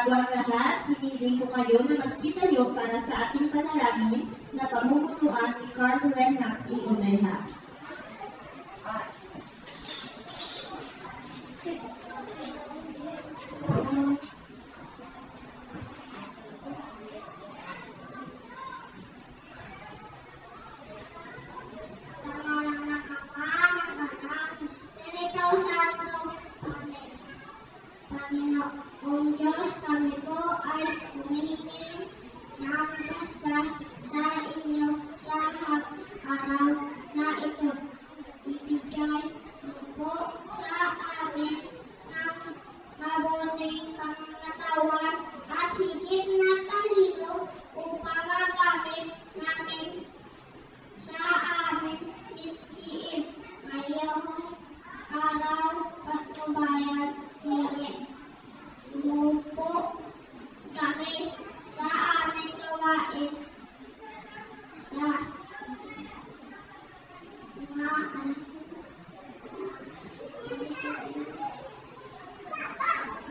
Bago ang lahat, hinihiling ko kayo na magsitayo para sa ating panalangin na pamumunuan ni Carmen Happy Omeha. Panginoong Diyos, kami po ay humihingi ng basta sa inyo sa araw na ito. Ibigay mo po sa amin ng mabuting pangatawan at higit na talino upang magamit namin sa amin bitiin ngayong araw patnubayan namin. Umupo kami sa aming gawain sa mga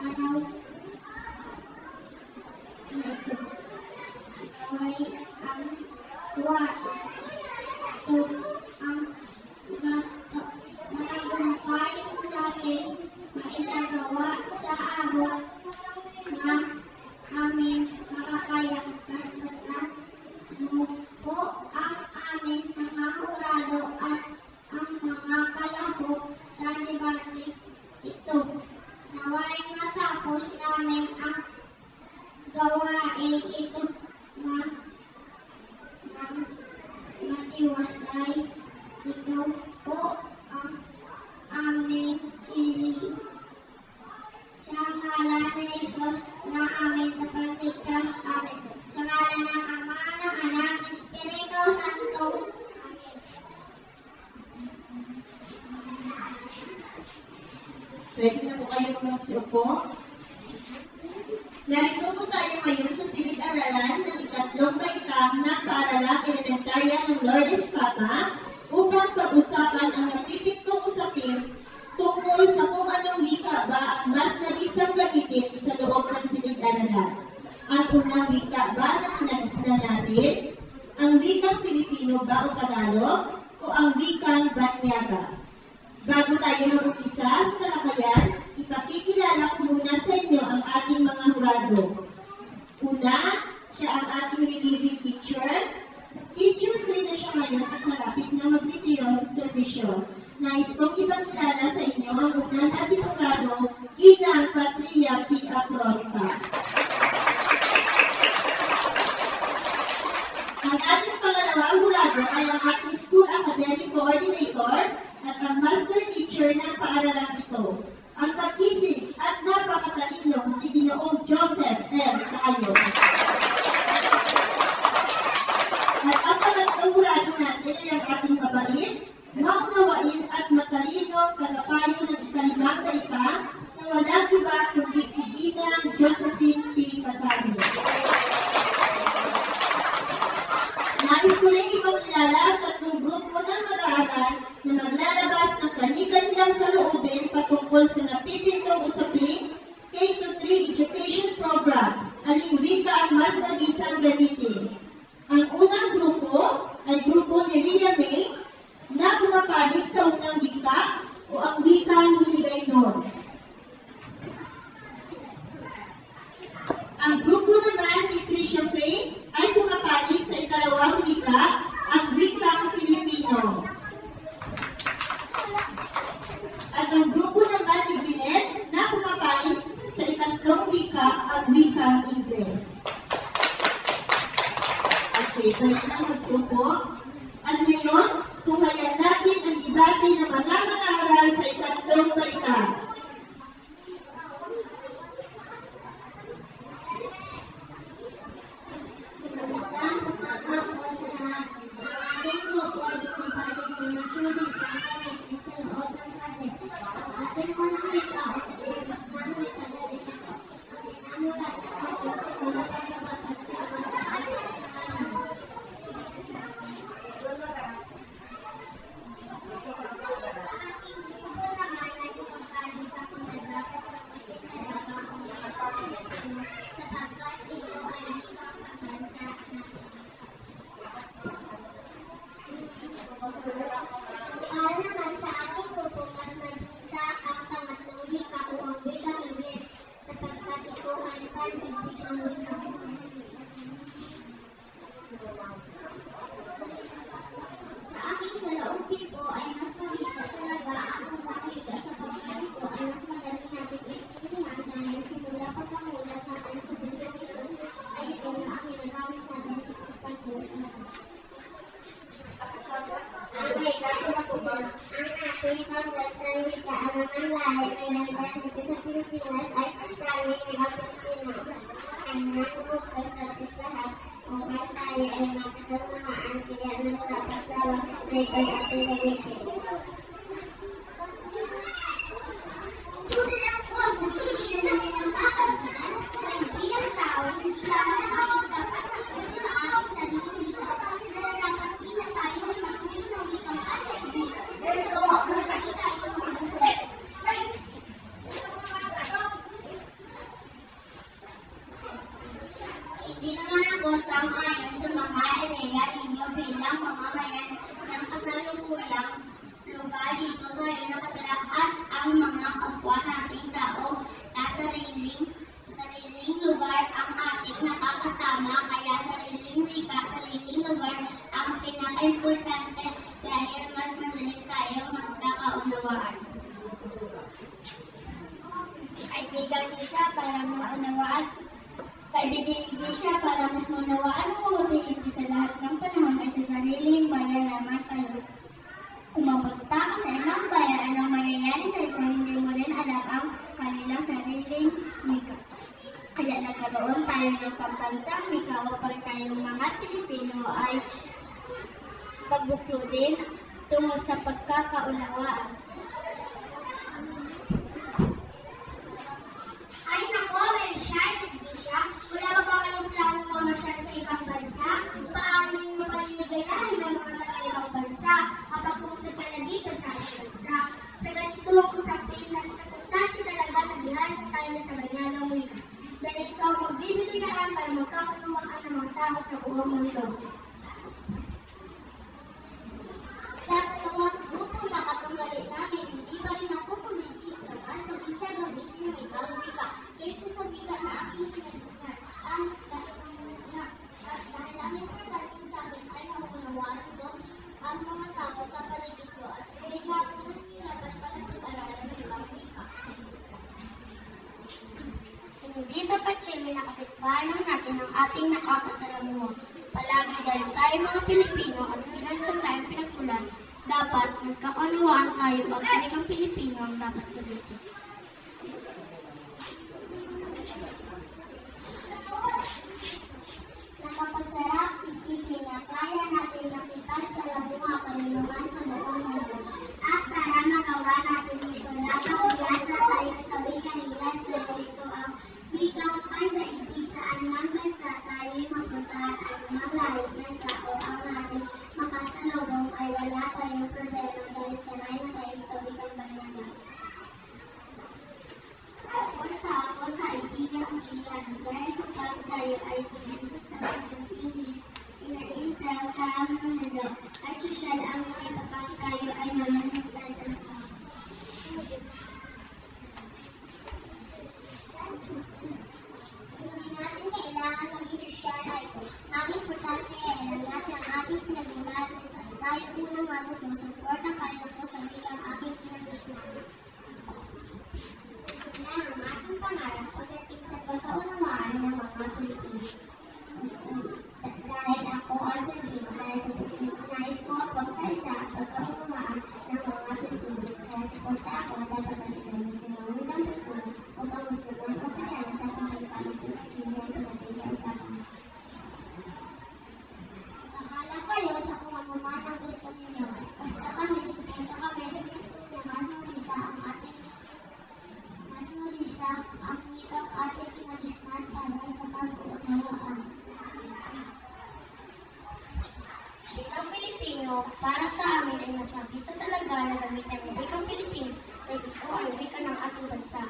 araw na ito. Ay ang gawain. Ito ang matagumpay natin maisagawa sa abot na aming makakayang bastasan mo po ang aming mga hurado at ang mga kalahok sa debate ito. Naway matapos namin ang gawain ito na matiwasay. Ito po ang aming hiling. Sa ngalan ni Jesus na aming kapagligtas. Amen. Sa ngalan ng Ama, ng Anak, ng Espiritu Santo. Amen. Pwede na po kayo magsiupo. Narito po tayo ngayon sa silid-aralan ng ikatlong baitang ng paaralang elementarya ng Lourdes Papa upang pag-usapan ang natipitong usapin tungkol sa kung anong wika ba ang mas nabisang gamitin sa loob ng silid-aralan. Ang unang wika ba na pinagisnan natin? Ang wikang Pilipino ba o Tagalog? O ang wikang Banyaga? Bago tayo mag-umpisa sa talakayan, ipakikilala ko muna sa inyo ang ating mga hurado. Una, siya ang ating relieving teacher. Teacher 3 na siya ngayon at malapit na mag-retiro sa serbisyo. Nais kong ipakilala sa inyo ang unang ating hurado, Ginang Patria P. Acrosta. Ang ating pangalawang hurado ay ang ating school academic coordinator at ang master teacher ng paaralang ito, ang takisig at napakatalinong si Ginoong Joseph M. Tayo. At ang pangatlong hurado natin ay ang ating mabait, maunawain at matalinong tagapayo ng ikalimang gaita na walang iba kundi si Ginang Josephine P. Catani. Nais ko rin ipakilala ang tatlong grupo ng mag-aaral na maglalabas ng kani-kanilang saloobin patungkol sa natipintong usaping K-3 Education Program, aling wika ang mas nabisang gamitin. Ang unang grupo ay grupo ni Ria May na pumapanig sa unang wika o ang wikang Hiligaynon. Ang grupo naman ni Tricia Faye ay pumapanig sa ikalawang wika, ang wikang Pilipino. At ang grupo naman ni Binet na pumapanig sa ikatlong wika, ang wikang Ingles. Okay, pwede na magsupo. At ngayon, tuhayan natin ang debate ng mga mag-aaral sa ikatlong baita. Ang ating pambansang wika, alangang lahi may handa dito sa Pilipinas ay tanging wikang Pilipino. Kailangan bukas natin lahat upang tayo ay magkakaunawaan kaya nang dapat dapat na ito'y ating gamitin. Tunay ako ang desisyon ng isang kaibigan dahil bilang tao, hindi lamang tayo dapat matuto ng ating sariling wika, nararapat din na tayo ay matuto ng wikang panaigdig dahil sa gawa na hindi tayo magbubuhay. Hindi naman ako sang-ayon sa mga ideya ninyo bilang mamamayan ng kasalukuyang lugar dito tayo nakatira at ang mga kapwa nating tao sa sariling lugar ang ating nakakasama kaya sariling wika, sariling lugar ang pinaka-importante dahil mas madali tayong magkakaunawaan. Kaibigan siya para maunawaan. Kaibigan siya para mas maunawaan ang mabuti hindi sa lahat ng panahon ay sa sariling bayan naman tayo. Kung mapunta ka sa ibang bayan, anong mangyayari sa iyo hindi mo rin alam ang kanilang sariling wika. Kaya nagkaroon tayo ng pambansang wika upang tayong mga Pilipino ay pagbuklodin tungo sa pagkakaunawaan. Ay nako, Melchor, hindi siya. Wala ba ba kayong plano mamasyal sa ibang bansa? Paano ninyo paninagayahin ang mga taga-ibang bansa kapag pumunta sila dito sa ating bansa? Sa ganitong usapin na importante talaga na bihasa tayo sa ganyanang wika. Dahil ito ang magbibigay na lang para magkakaunawaan ng mga tao sa buong mundo. Sa dalawang grupong nakatunggalit namin, hindi pa rin ako kumbinsido na mas mabisa gamitin ng ibang wika kaysa sa wika na aking kinagisnan. Dahil ang importante sa akin ay naunawaan ko ang mga tao sa paligid ko at hindi na ako mahihirapan pa ng pag-aralan ng ibang wika. Hindi sapat siya may nakapitbahanan natin ang ating nakakasalamuha. Palagi dahil tayo mga Pilipino at bilang sa tayong pinagpulan, dapat magkaunawaan tayo at wikang Pilipino ang dapat gamitin. Nakapasarap isipin na kaya natin makipagsalamuha kaninuman sa buong mundo. At para magawa natin ito, dapat bihasa tayo sa wikang Ingles dahil ito ang wikang pandaigdig sa anumang bansa tayo'y mapunta at anumang lahi ng tao ang ating makasalubong ay wala tayong problema dahil sanay na tayo sa wikang banyaga. Punta ako sa ideyang iyan dahil kapag tayo ay bumili sa wikang Ingles, inainta sa mundo at sosyal ang kapag tayo ay mananasan ng hindi natin kailangan maging sosyal ay ko. Ang importante ay alam natin ang ating pinagmulan at sa tayo unang matuto, suporta pa rin ako sa wikang aking kinagisnan. Hindi na ang ating pangarap pagdating sa pagkaunawaan ng mga Pilipino. Dahil ako ay Pilipino, kaya sa nais ko apunta sa pagkaunawaan ng mga Pilipino. Kaya suporta ako at dapat natin gamitin ng wikang Pilipino upang mas maging opisyal sa ating bansa ng Pilipino pagdating sa usapan. Bahala kayo sa kung ano man ang gusto ninyo. Basta kami, suporta kami na mas mabisa ang wikang ating kinagisnan para sa pag-uunawaan. Bilang Pilipino, para sa amin ay mas mabisa talaga na gamitin ang wikang Pilipino dahil ito ay wika ng ating bansa.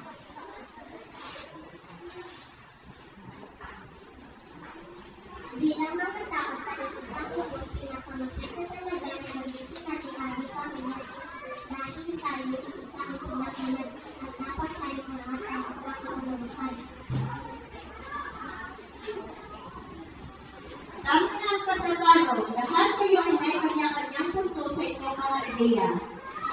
Bilang mga tao sa isang mundo, pinakamabisa talaga na gamitin natin ang wikang Ingles dahil tayo ay isang Pilipinas at dapat tayo mga tao sa kaunawaan. Tama na ang Tagalog, lahat kayo ay may kanya-kanyang punto sa inyong mga ideya.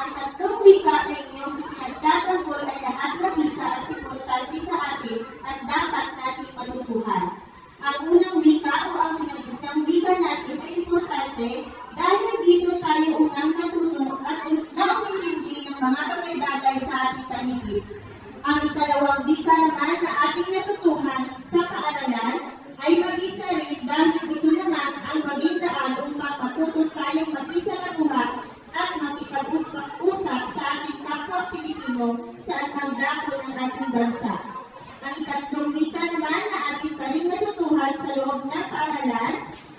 Ang tatlong wika na inyong ipinagtatanggol ay lahat mabisa at importante sa atin at dapat nating matutuhan. Ang unang wika o ang pinagistang wika natin ay importante dahil dito tayo unang natuto at tayong makisalamuha at makipag-usap sa ating kapwa Pilipino sa anumang dako ng ating bansa. Ang ikatlong wika naman na ating paring natutuhan sa loob ng paaralan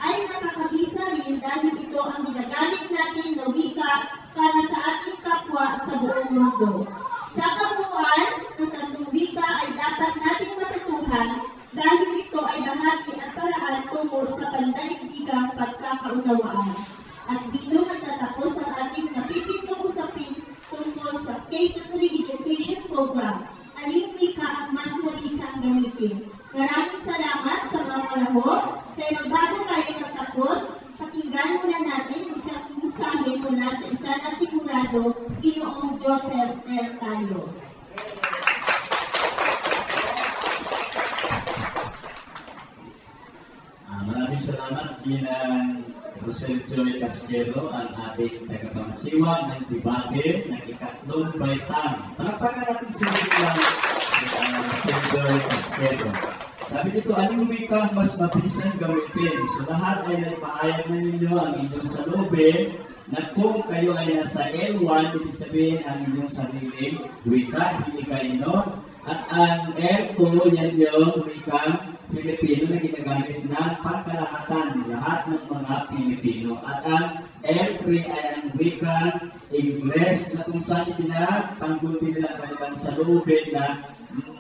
ay nakakabisa rin dahil ito ang ginagamit natin na wika para sa ating kapwa sa buong mundo. Sa kabuuan, ang tatlong wika ay dapat nating matutuhan dahil ito ay bahagi at paraan tungo sa pandaigdigang pagkakaunawaan. At dito magtatapos ang ating napipintong usapin tungkol sa K-3 Education Program. Aling wika ang mas mabisang gamitin. Maraming salamat sa mga kalahok, pero bago tayo magtapos, pakinggan muna natin ang isang mensahe mula sa isa nating murado, Ginoong Joseph L. Tayo. Maraming salamat Ginang Rosel Joy Casquero, ang ating tagapangasiwa ng debate ng ikatlong baitang. Palakpakan natin si Rosel Joy Casquero. Sabi dito, aling wika mas mabisang gamitin? Sa lahat ay naipahayag na ninyo ang inyong salubin na kung kayo ay nasa L1, ibig sabihin ang inyong sariling wika, hindi kayo. At ang L2, yan yung wikang Pilipino na ginagamit ng pangkalahatan lahat ng mga Pilipino. At ang L3 ay ang wikang Ingles na kung saan ipinatanggol din nila kanilang salubin na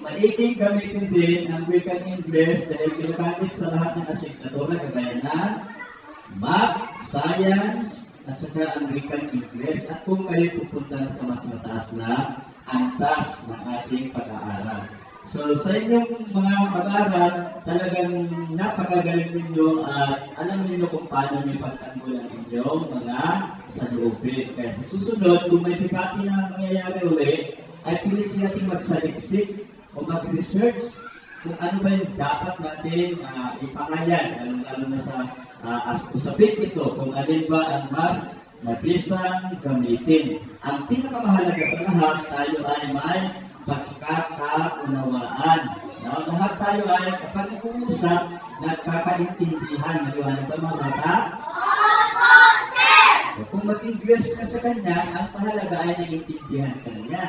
maiging gamitin din ang wikang Ingles dahil ginagamit sa lahat ng asignatura kagaya ng math, science, at saka ang wikang Ingles. At kung kayo pupunta na sa mas mataas na antas ng ating pag-aaral. So sa inyong mga mag-aaral, talagang napakagaling ninyo at alam ninyo kung paano may pagtanggol ang inyong mga salubin. Kaya sa susunod, kung may debate na mangyayari ulit, ay pilitin natin magsaliksik o mag-research kung ano ba yung dapat natin ipahayag, lalo na sa usapin ito, kung alin ba ang mas nabisang gamitin. Ang pinakamahalaga sa lahat, tayo ay may pagkakaunawaan. Lahat tayo ay kapag nag-uusap, nagkakaintindihan. Maliwanag ba mga bata? Opo, sir! Kung mag-English ka sa kanya, ang mahalaga ay naiintindihan ka niya.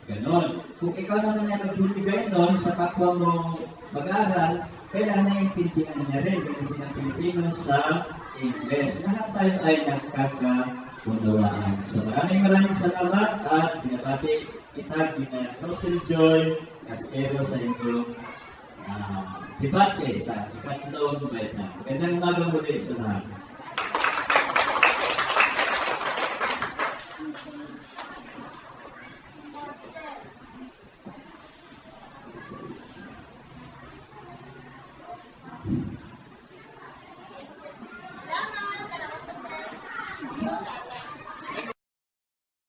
Ganon. Kung ikaw naman ay magbibigay nun sa kapwa mo mag-aaral, kailangan naiintindihan niya rin. Ganun din ang Pilipino sa English. Lahat tayo ay nagkakaunawaan. So maraming salamat at binabati kita Ginang Rosel Joy Casquero sa inyong debate sa ikatlong baitang. Magandang umaga muli sa lahat.